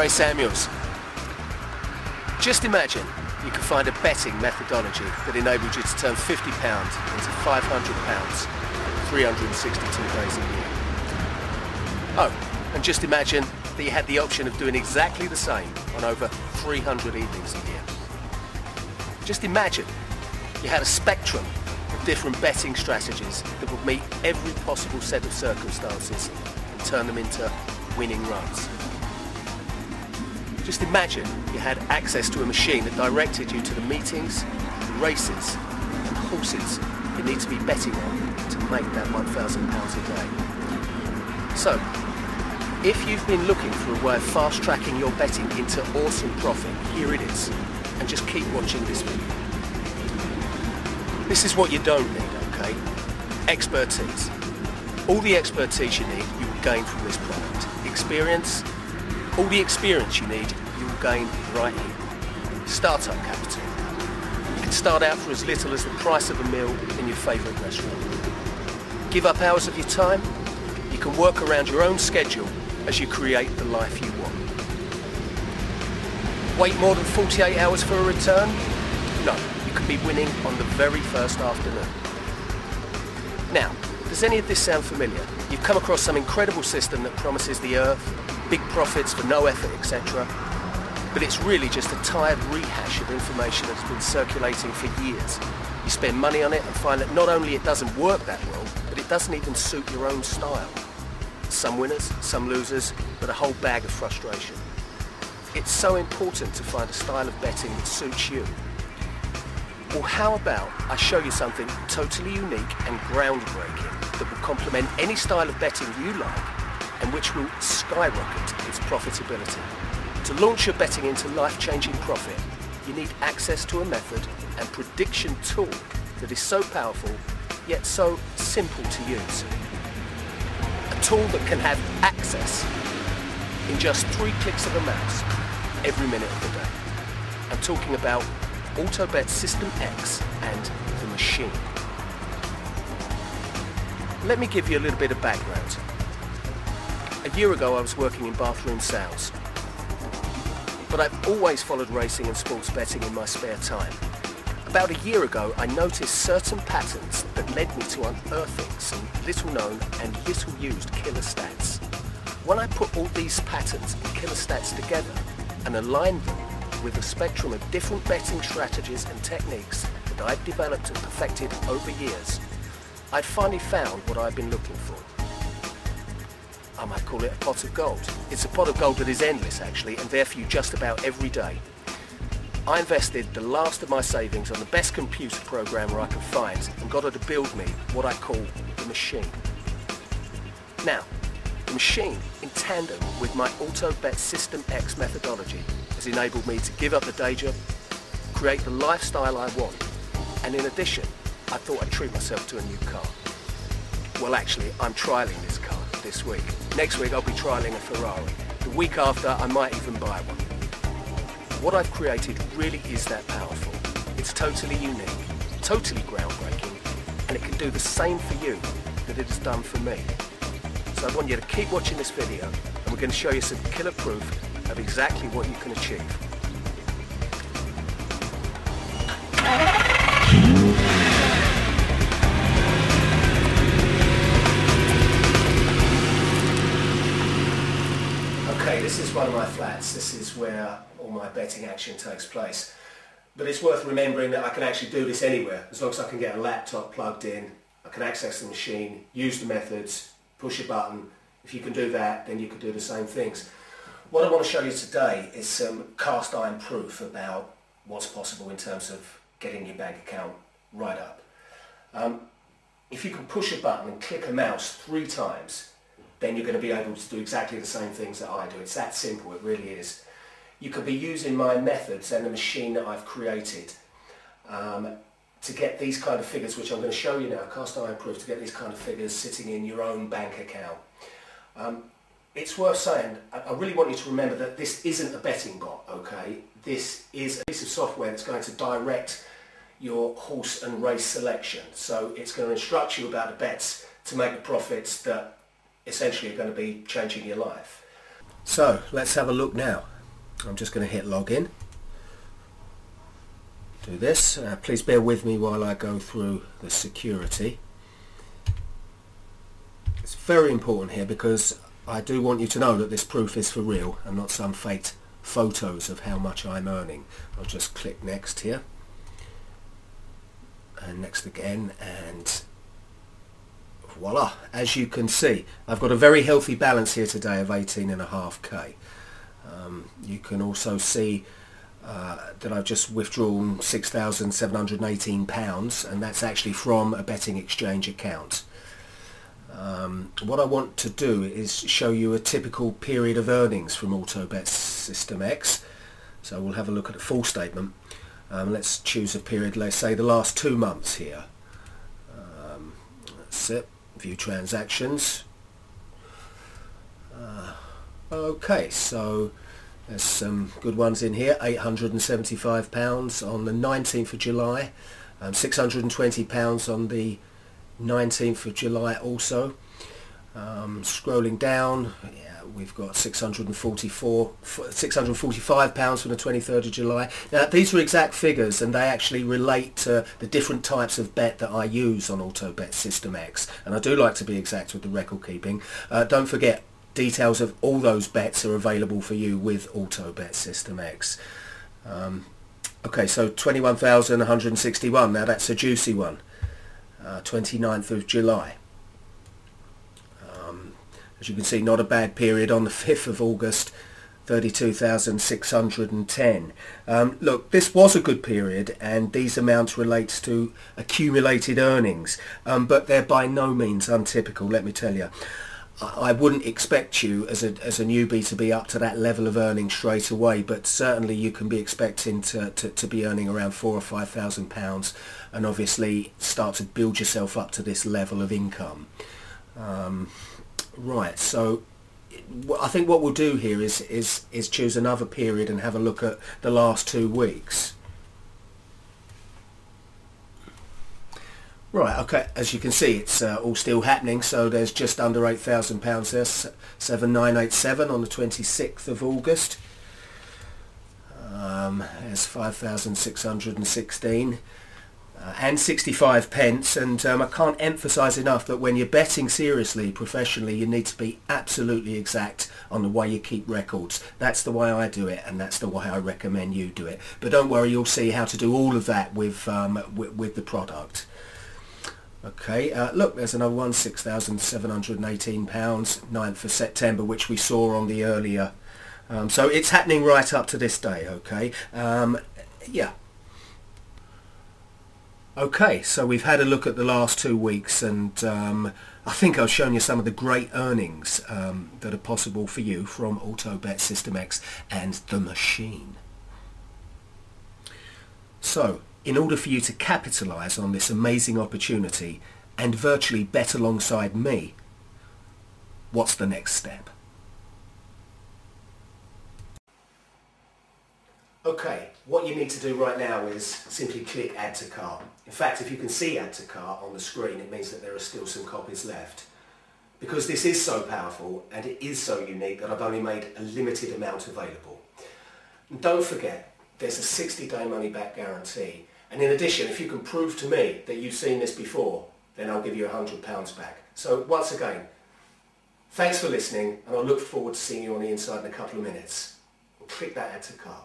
Ray Samuels. Just imagine you could find a betting methodology that enabled you to turn £50 into £500 362 days a year. Oh, and just imagine that you had the option of doing exactly the same on over 300 evenings a year. Just imagine you had a spectrum of different betting strategies that would meet every possible set of circumstances and turn them into winning runs. Just imagine you had access to a machine that directed you to the meetings, the races and horses you need to be betting on to make that £1,000 a day. So, if you've been looking for a way of fast-tracking your betting into awesome profit, here it is. And just keep watching this video. This is what you don't need, okay? Expertise. All the expertise you need, you will gain from this product. Experience. All the experience you need, you will gain right here. Startup capital. You can start out for as little as the price of a meal in your favourite restaurant. Give up hours of your time. You can work around your own schedule as you create the life you want. Wait more than 48 hours for a return? No, you could be winning on the very first afternoon. Now, does any of this sound familiar? You've come across some incredible system that promises the earth, big profits for no effort, etc. But it's really just a tired rehash of information that's been circulating for years. You spend money on it and find that not only it doesn't work that well, but it doesn't even suit your own style. Some winners, some losers, but a whole bag of frustration. It's so important to find a style of betting that suits you. Well, how about I show you something totally unique and groundbreaking that will complement any style of betting you like and which will skyrocket its profitability. To launch your betting into life-changing profit, you need access to a method and prediction tool that is so powerful, yet so simple to use. A tool that can have access in just 3 clicks of a mouse every minute of the day. I'm talking about AutoBet System X and the machine. Let me give you a little bit of background. A year ago I was working in bathroom sales, but I've always followed racing and sports betting in my spare time. About a year ago I noticed certain patterns that led me to unearthing some little known and little used killer stats. When I put all these patterns and killer stats together and aligned them with a spectrum of different betting strategies and techniques that I've developed and perfected over years, I'd finally found what I've been looking for. I might call it a pot of gold. It's a pot of gold that is endless actually, and there for you just about every day. I invested the last of my savings on the best computer programmer I could find and got her to build me what I call the machine. Now, the machine, in tandem with my AutoBet System X methodology, has enabled me to give up the day job, create the lifestyle I want, and in addition, I thought I'd treat myself to a new car. Well, actually, I'm trialling this car this week. Next week, I'll be trialling a Ferrari. The week after, I might even buy one. What I've created really is that powerful. It's totally unique, totally groundbreaking, and it can do the same for you that it has done for me. So I want you to keep watching this video, and we're going to show you some killer proof of exactly what you can achieve. Okay, this is one of my flats. This is where all my betting action takes place. But it's worth remembering that I can actually do this anywhere, as long as I can get a laptop plugged in, I can access the machine, use the methods, push a button. If you can do that, then you can do the same things. What I want to show you today is some cast iron proof about what's possible in terms of getting your bank account right up. If you can push a button and click a mouse 3 times, then you're going to be able to do exactly the same things that I do. It's that simple, it really is. You could be using my methods and the machine that I've created to get these kind of figures, which I'm going to show you now, cast iron proof, to get these kind of figures sitting in your own bank account. It's worth saying, I really want you to remember that this isn't a betting bot, okay? This is a piece of software that's going to direct your horse and race selection. So it's going to instruct you about the bets to make the profits that essentially are going to be changing your life. So let's have a look now. I'm just going to hit login. Do this. Please bear with me while I go through the security. It's very important here because I do want you to know that this proof is for real and not some faked photos of how much I'm earning. I'll just click next here and next again, and voila, as you can see I've got a very healthy balance here today of 18.5k. You can also see that I've just withdrawn £6,718, and that's actually from a betting exchange account. What I want to do is show you a typical period of earnings from AutoBet System X. So we'll have a look at the full statement. Let's choose a period, let's say the last 2 months here. That's it. View transactions. Okay, so there's some good ones in here. £875 on the 19th of July, £620 on the 19th of July also. Scrolling down, yeah, we've got £645 from the 23rd of July. Now these are exact figures and they actually relate to the different types of bet that I use on AutoBet System X, and I do like to be exact with the record keeping. Don't forget, details of all those bets are available for you with AutoBet System X. Okay, so 21,161, now that's a juicy one. 29th of July. As you can see, not a bad period on the 5th of August, 32,610. Look, this was a good period and these amounts relates to accumulated earnings, but they're by no means untypical, let me tell you. I wouldn't expect you as a newbie to be up to that level of earning straight away, but certainly you can be expecting to be earning around £4,000 or £5,000 and obviously start to build yourself up to this level of income. Right, so I think what we'll do here is choose another period and have a look at the last 2 weeks. Right, okay, as you can see it's all still happening, so there's just under £8,000 there, 7,987 on the 26th of August. There's 5,616 and 65 pence, and I can't emphasise enough that when you're betting seriously, professionally, you need to be absolutely exact on the way you keep records. That's the way I do it, and that's the way I recommend you do it. But don't worry, you'll see how to do all of that with the product. Okay, look, there's another one, £6,718, 9th of September, which we saw on the earlier. So it's happening right up to this day, okay? Yeah. Okay, so we've had a look at the last 2 weeks, and I think I've shown you some of the great earnings that are possible for you from AutoBet System X and the machine. So, in order for you to capitalise on this amazing opportunity and virtually bet alongside me, what's the next step? Okay, what you need to do right now is simply click Add to Cart. In fact, if you can see Add to Cart on the screen, it means that there are still some copies left. Because this is so powerful and it is so unique that I've only made a limited amount available. And don't forget, there's a 60-day money-back guarantee. And in addition, if you can prove to me that you've seen this before, then I'll give you £100 back. So once again, thanks for listening, and I look forward to seeing you on the inside in a couple of minutes. Click that Add to Cart.